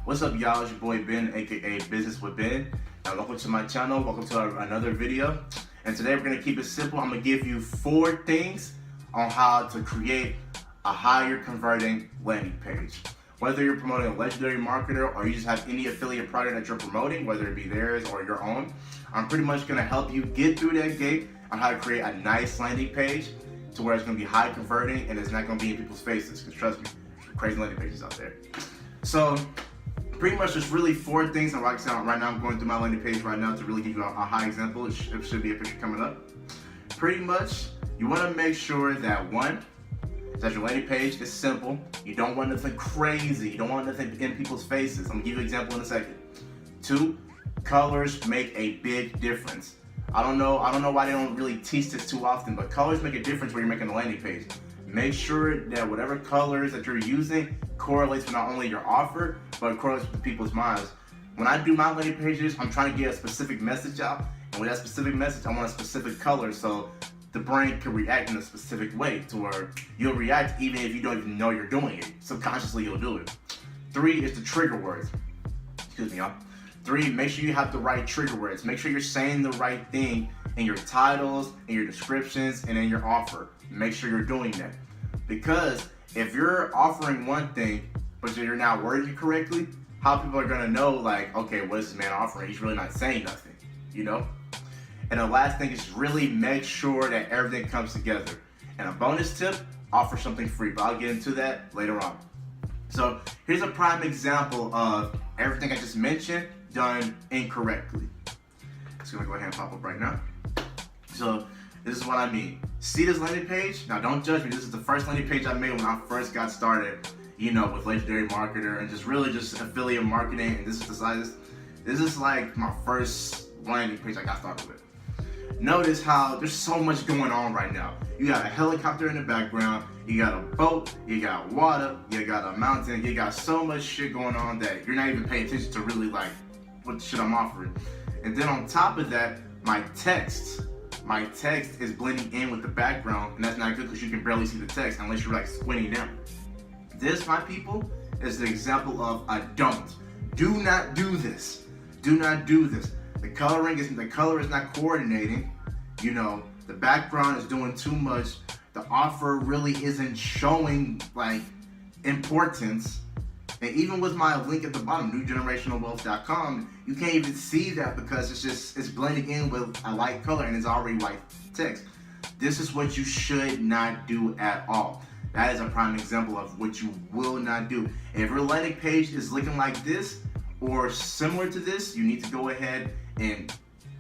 What's up, y'all? It's your boy Ben, aka Business with Ben, and welcome to my channel. Welcome to another video. And today we're gonna keep it simple. I'm gonna give you 4 things on how to create a higher converting landing page. Whether you're promoting a legendary marketer or you just have any affiliate product that you're promoting, whether it be theirs or your own, I'm pretty much gonna help you get through that gate on how to create a nice landing page to where it's gonna be high converting and it's not gonna be in people's faces. Because trust me, crazy landing pages out there. So pretty much there's really 4 things. And like I said, right now I'm going through my landing page right now to really give you a high example. It should be a picture coming up. Pretty much, you want to make sure that one, that your landing page is simple. You don't want nothing crazy. You don't want nothing in people's faces. I'm gonna give you an example in a second. 2, colors make a big difference. I don't know why they don't really teach this too often, but colors make a difference when you're making a landing page. Make sure that whatever colors that you're using correlates with not only your offer, but it correlates with people's minds. When I do my landing pages, I'm trying to get a specific message out, and with that specific message, I want a specific color so the brain can react in a specific way to where you'll react even if you don't even know you're doing it. Subconsciously, you'll do it. 3 is the trigger words. Excuse me, y'all. 3, make sure you have the right trigger words. Make sure you're saying the right thing in your titles, in your descriptions, and in your offer. Make sure you're doing that. Because if you're offering one thing, but you're not wording it correctly, how people are gonna know, like, okay, what is this man offering? He's really not saying nothing, you know? And the last thing is really make sure that everything comes together. And a bonus tip, offer something free, but I'll get into that later on. So here's a prime example of everything I just mentioned done incorrectly. It's gonna go ahead and pop up right now. So this is what I mean. See this landing page? Now don't judge me. This is the first landing page I made when I first got started, you know, with Legendary Marketer and just really just affiliate marketing. And this is like my first landing page I got started with. Notice how there's so much going on right now. You got a helicopter in the background, you got a boat, you got water, you got a mountain, you got so much shit going on that you're not even paying attention to really like what shit I'm offering. And then on top of that, my text is blending in with the background, and that's not good because you can barely see the text unless you're like squinting down. This, my people, is the example of a don't. Do not do this. Do not do this. The color is not coordinating. You know, the background is doing too much. The offer really isn't showing like importance. And even with my link at the bottom, newgenerationalwealth.com, you can't even see that because it's blending in with a light color and it's already white text. This is what you should not do at all. That is a prime example of what you will not do. And if your landing page is looking like this or similar to this, you need to go ahead and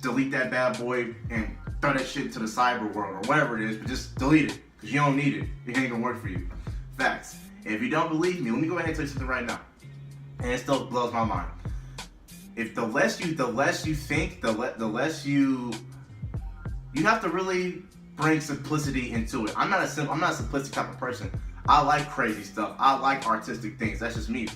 delete that bad boy and throw that shit to the cyber world or whatever it is, but just delete it because you don't need it. It ain't gonna work for you. Facts. If you don't believe me, let me go ahead and tell you something right now. And it still blows my mind. If the less you think, the less you have to really bring simplicity into it. I'm not a simplistic type of person. I like crazy stuff. I like artistic things. That's just me.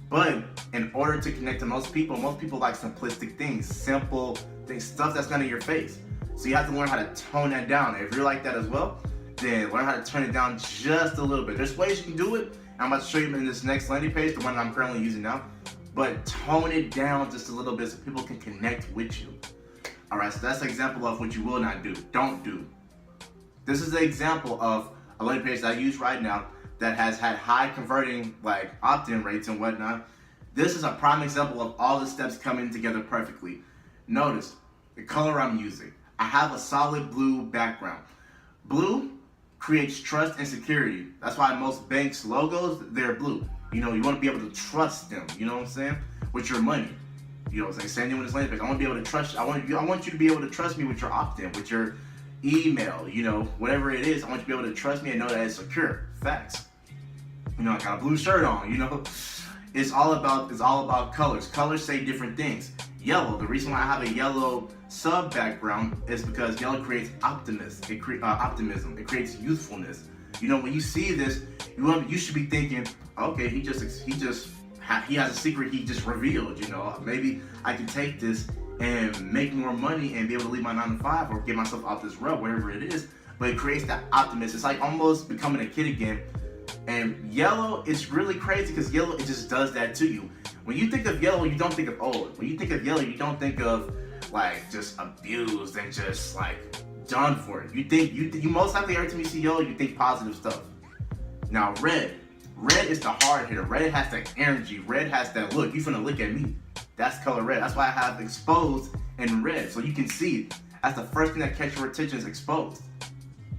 But in order to connect to most people like simplistic things, simple things, stuff that's not in your face. So you have to learn how to tone that down. If you're like that as well, then learn how to turn it down just a little bit. There's ways you can do it. I'm about to show you in this next landing page, the one that I'm currently using now. But tone it down just a little bit so people can connect with you. All right, so that's an example of what you will not do. Don't do. This is an example of a landing page that I use right now that has had high converting like opt-in rates and whatnot. This is a prime example of all the steps coming together perfectly. Notice the color I'm using. I have a solid blue background. Blue creates trust and security. That's why most banks' logos, they're blue. You know, you want to be able to trust them, you know what I'm saying? With your money. You know what I'm saying? Same thing with this landing page. I want to be able to trust you. I want you to be able to trust me with your opt-in, with your email, you know, whatever it is. I want you to be able to trust me and know that it's secure. Facts. You know, I got a blue shirt on, you know. It's all about colors. Colors say different things. Yellow, the reason why I have a yellow sub background is because yellow creates optimism. It creates youthfulness. You know, when you see this, you should be thinking, okay, he has a secret he just revealed. You know, maybe I can take this and make more money and be able to leave my 9 to 5 or get myself off this rut, whatever it is. But it creates that optimism. It's like almost becoming a kid again. And yellow is really crazy because yellow, it just does that to you. When you think of yellow, you don't think of old. When you think of yellow, you don't think of like just abused and just like done for. You most likely every time you see yellow, you think positive stuff. Now red is the hard hitter. Red has that energy. Red has that look. You finna look at me. That's color red. That's why I have exposed in red, so you can see it. That's the first thing that catches your attention is exposed.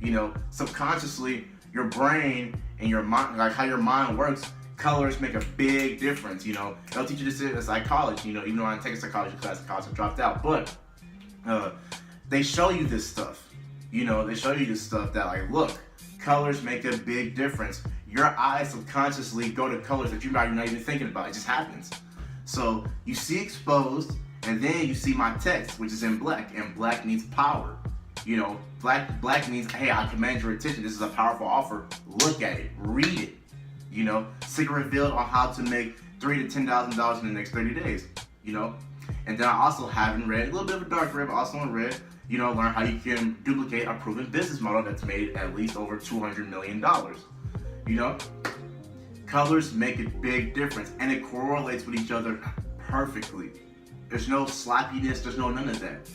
You know, subconsciously, your brain and your mind, like how your mind works, colors make a big difference. You know, they'll teach you this in psychology. You know, even though I didn't take a psychology class in college, I dropped out, but they show you this stuff. You know, they show you this stuff that like, look, colors make a big difference. Your eyes subconsciously go to colors that you're not even thinking about. It just happens. So you see exposed, and then you see my text, which is in black, and black means power. You know, black means, hey, I command your attention. This is a powerful offer. Look at it, read it. You know, secret revealed on how to make $3,000 to $10,000 in the next 30 days. You know, and then I also have in red, a little bit of a dark red, but also in red. You know, learn how you can duplicate a proven business model that's made at least over $200 million. You know, colors make a big difference, and it correlates with each other perfectly. There's no sloppiness. There's none of that.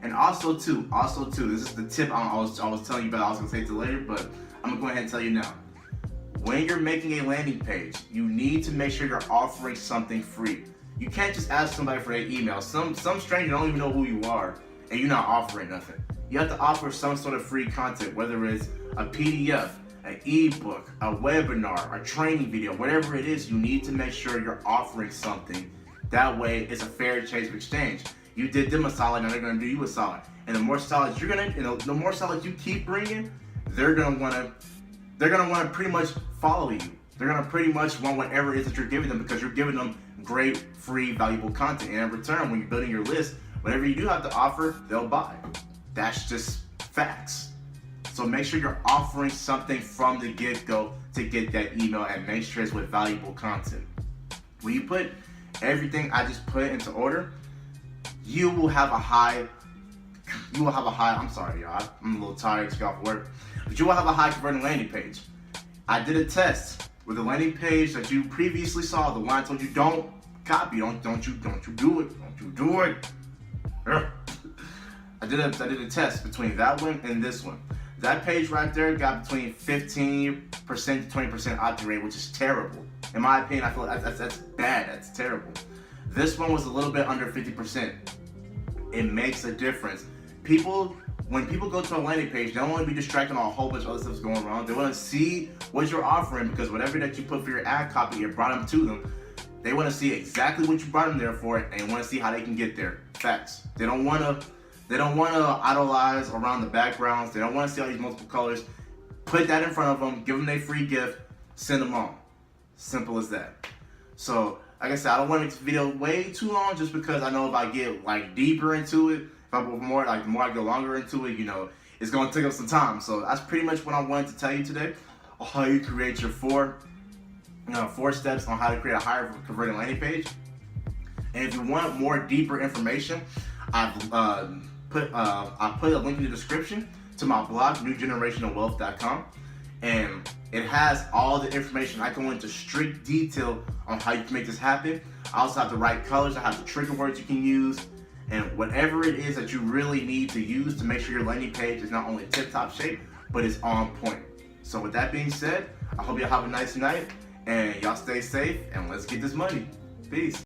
And also too, this is the tip I was telling you about. I was gonna say it later, but I'm gonna go ahead and tell you now. When you're making a landing page, you need to make sure you're offering something free. You can't just ask somebody for their email. Some stranger don't even know who you are, and you're not offering nothing. You have to offer some sort of free content, whether it's a PDF, an ebook, a webinar, a training video, whatever it is. You need to make sure you're offering something. That way, it's a fair exchange of exchange. You did them a solid, now they're gonna do you a solid. And the more solids the more solids you keep bringing, they're gonna wanna pretty much follow you. They're gonna pretty much want whatever it is that you're giving them, because you're giving them great, free, valuable content. And in return, when you're building your list, whatever you do have to offer, they'll buy. That's just facts. So make sure you're offering something from the get-go to get that email, and make sure it's with valuable content. When you put everything I just put into order, you will have a high, I'm sorry y'all, I'm a little tired to get off work, but you will have a high converting landing page. I did a test with the landing page that you previously saw, the one I told you don't copy, don't you do it. I did a test between that one and this one. That page right there got between 15% to 20% opt-in rate, which is terrible. In my opinion, I feel like that's bad, that's terrible. This one was a little bit under 50%. It makes a difference. When people go to a landing page, they don't want to be distracted on a whole bunch of other stuff going wrong. They want to see what you're offering, because whatever that you put for your ad copy, it brought them to them. They want to see exactly what you brought them there for, and they want to see how they can get there. Facts. They don't want to idolize around the backgrounds. They don't want to see all these multiple colors. Put that in front of them, give them their free gift, send them on. Simple as that. So, like I said, I don't want to make this video way too long, just because I know if I get like deeper into it, the more I go longer into it, you know, it's gonna take up some time. So that's pretty much what I wanted to tell you today, on how you create your four steps on how to create a higher converting landing page. And if you want more deeper information, I've put a link in the description to my blog, newgenerationalwealth.com, and it has all the information. I go into strict detail on how you can make this happen. I also have the right colors. I have the trigger words you can use, and whatever it is that you really need to use to make sure your landing page is not only tip-top shape, but it's on point. So with that being said, I hope y'all have a nice night, and y'all stay safe, and let's get this money. Peace.